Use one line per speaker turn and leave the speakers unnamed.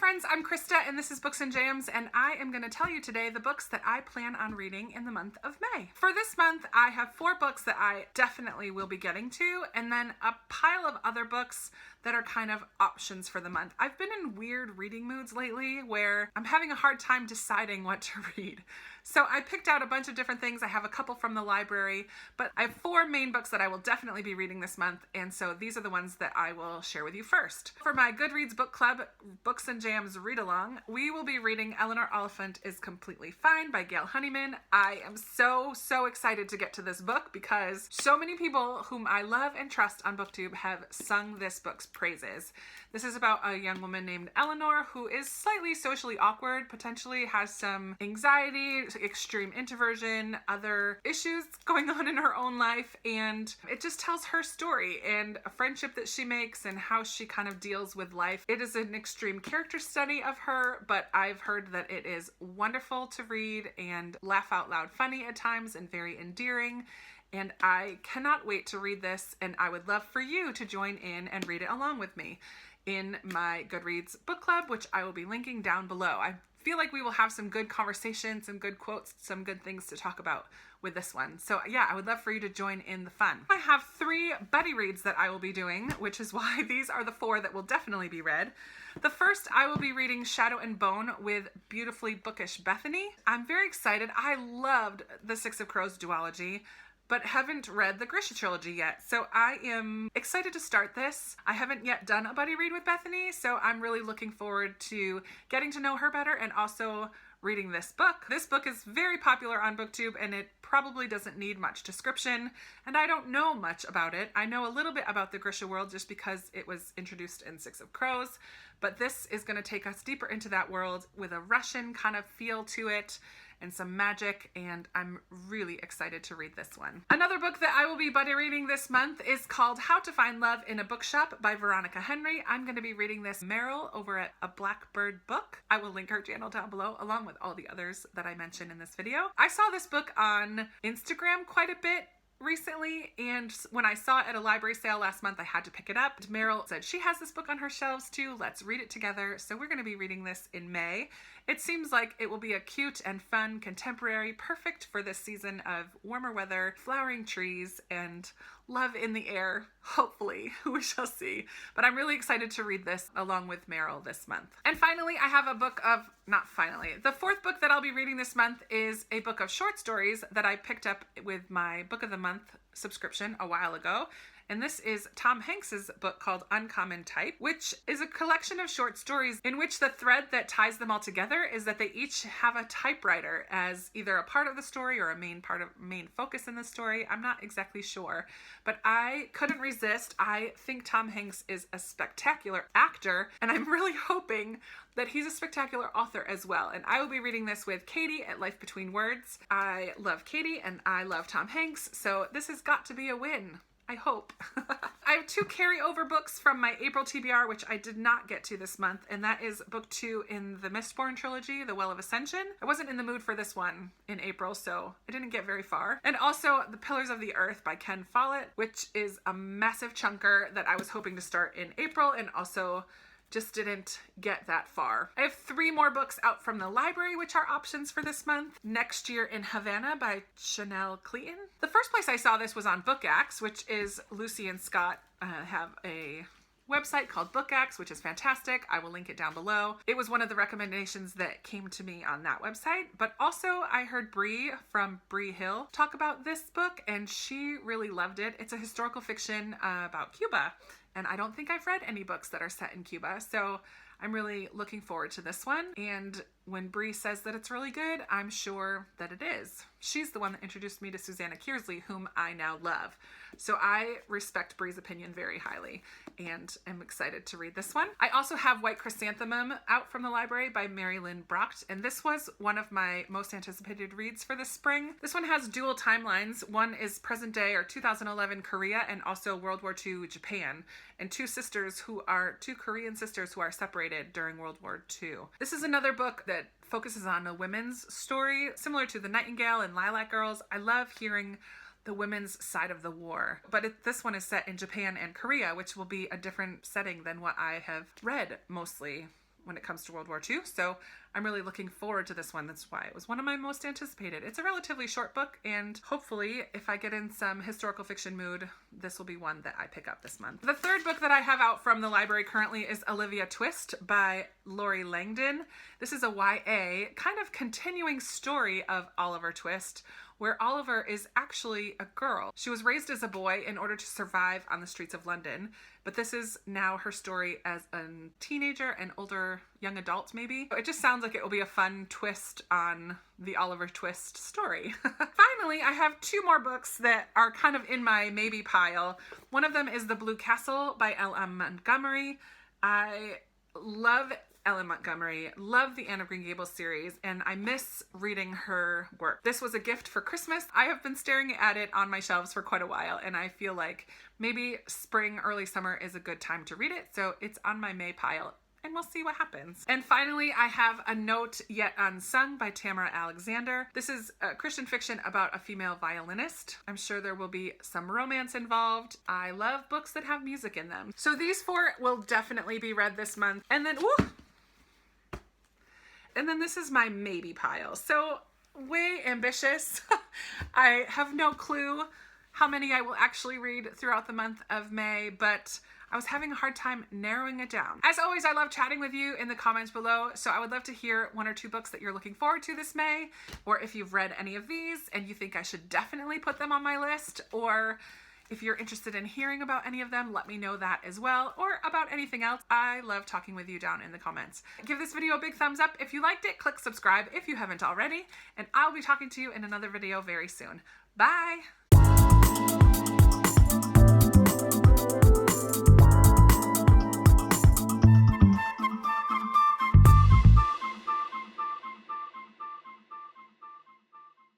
friends, I'm Krista and this is Books and Jams, and I am going to tell you today the books that I plan on reading in the month of May. For this month, I have 4 books that I definitely will be getting to, and then a pile of other books that are kind of options for the month. I've been in weird reading moods lately where I'm having a hard time deciding what to read. So I picked out a bunch of different things. I have a couple from the library, but I have 4 main books that I will definitely be reading this month, and so these are the ones that I will share with you first. For my Goodreads book club, Books and Jams Readalong, we will be reading Eleanor Oliphant is Completely Fine by Gail Honeyman. I am so excited to get to this book because so many people whom I love and trust on BookTube have sung this book's praises. This is about a young woman named Eleanor who is slightly socially awkward, potentially has some anxiety, extreme introversion, other issues going on in her own life, and it just tells her story and a friendship that she makes and how she kind of deals with life. It is an extreme character study of her, but I've heard that it is wonderful to read and laugh out loud funny at times and very endearing. And I cannot wait to read this, and I would love for you to join in and read it along with me in my Goodreads book club, which I will be linking down below. I feel like we will have some good conversations, some good quotes, some good things to talk about with this one. So yeah, I would love for you to join in the fun. I have 3 buddy reads that I will be doing, which is why these are the 4 that will definitely be read. The first, I will be reading Shadow and Bone with beautifully bookish Bethany. I'm very excited. I loved the Six of Crows duology, but haven't read the Grisha trilogy yet. So I am excited to start this. I haven't yet done a buddy read with Bethany, so I'm really looking forward to getting to know her better and also reading this book. This book is very popular on BookTube and it probably doesn't need much description, and I don't know much about it. I know a little bit about the Grisha world just because it was introduced in Six of Crows, but this is going to take us deeper into that world with a Russian kind of feel to it and some magic, and I'm really excited to read this one. Another book that I will be buddy reading this month is called How to Find Love in a Bookshop by Veronica Henry. I'm going to be reading this Meryl over at A Blackbird Book. I will link her channel down below along with all the others that I mentioned in this video. I saw this book on Instagram quite a bit recently, and when I saw it at a library sale last month, I had to pick it up. Meryl said she has this book on her shelves too. Let's read it together. So we're going to be reading this in May. It seems like it will be a cute and fun contemporary, perfect for this season of warmer weather, flowering trees, and love in the air. Hopefully, we shall see. But I'm really excited to read this along with Meryl this month. And finally, I have a book of, not finally, the 4th book that I'll be reading this month is a book of short stories that I picked up with my Book of the Month subscription a while ago. And this is Tom Hanks's book called Uncommon Type, which is a collection of short stories in which the thread that ties them all together is that they each have a typewriter as either a part of the story or a main focus in the story. I'm not exactly sure, but I couldn't resist. I think Tom Hanks is a spectacular actor, and I'm really hoping that he's a spectacular author as well. And I will be reading this with Katie at Life Between Words. I love Katie and I love Tom Hanks, so this has got to be a win. I hope. I have 2 carryover books from my April TBR, which I did not get to this month, and that is book 2 in the Mistborn Trilogy, The Well of Ascension. I wasn't in the mood for this one in April, so I didn't get very far. And also The Pillars of the Earth by Ken Follett, which is a massive chunker that I was hoping to start in April and also just didn't get that far. I have 3 more books out from the library, which are options for this month. Next Year in Havana by Chanel Cleaton. The first place I saw this was on BookAxe, which is Lucy and Scott have a website called BookAxe, which is fantastic. I will link it down below. It was one of the recommendations that came to me on that website, but also I heard Bree from Bree Hill talk about this book, and she really loved it. It's a historical fiction about Cuba, and I don't think I've read any books that are set in Cuba, so I'm really looking forward to this one. And when Bree says that it's really good, I'm sure that it is. She's the one that introduced me to Susanna Kearsley, whom I now love. So I respect Bree's opinion very highly and am excited to read this one. I also have White Chrysanthemum out from the library by Mary Lynn Brocht, and this was one of my most anticipated reads for this spring. This one has dual timelines. One is present day or 2011 Korea and also World War II Japan, and 2 Korean sisters who are separated during World War II. This is another book that focuses on a women's story, similar to The Nightingale and Lilac Girls. I love hearing the women's side of the war, but this one is set in Japan and Korea, which will be a different setting than what I have read mostly when it comes to World War II. So I'm really looking forward to this one. That's why it was one of my most anticipated. It's a relatively short book, and hopefully if I get in some historical fiction mood, this will be one that I pick up this month. The third book that I have out from the library currently is Olivia Twist by Lori Langdon. This is a YA kind of continuing story of Oliver Twist, where Oliver is actually a girl. She was raised as a boy in order to survive on the streets of London, but this is now her story as a teenager and older young adult maybe. It just sounds like it will be a fun twist on the Oliver Twist story. Finally, I have two more books that are kind of in my maybe pile. One of them is The Blue Castle by L.M. Montgomery. I love Ellen Montgomery, love the Anne of Green Gables series, and I miss reading her work. This was a gift for Christmas. I have been staring at it on my shelves for quite a while, and I feel like maybe spring, early summer is a good time to read it, so it's on my May pile, and we'll see what happens. And finally, I have A Note Yet Unsung by Tamara Alexander. This is Christian fiction about a female violinist. I'm sure there will be some romance involved. I love books that have music in them. So these four will definitely be read this month. And then, woo! And then this is my maybe pile. So way ambitious. I have no clue how many I will actually read throughout the month of May, but I was having a hard time narrowing it down. As always, I love chatting with you in the comments below, so I would love to hear one or two books that you're looking forward to this May, or if you've read any of these and you think I should definitely put them on my list, or if you're interested in hearing about any of them, let me know that as well, or about anything else. I love talking with you down in the comments. Give this video a big thumbs up if you liked it. Click subscribe if you haven't already, and I'll be talking to you in another video very soon. Bye!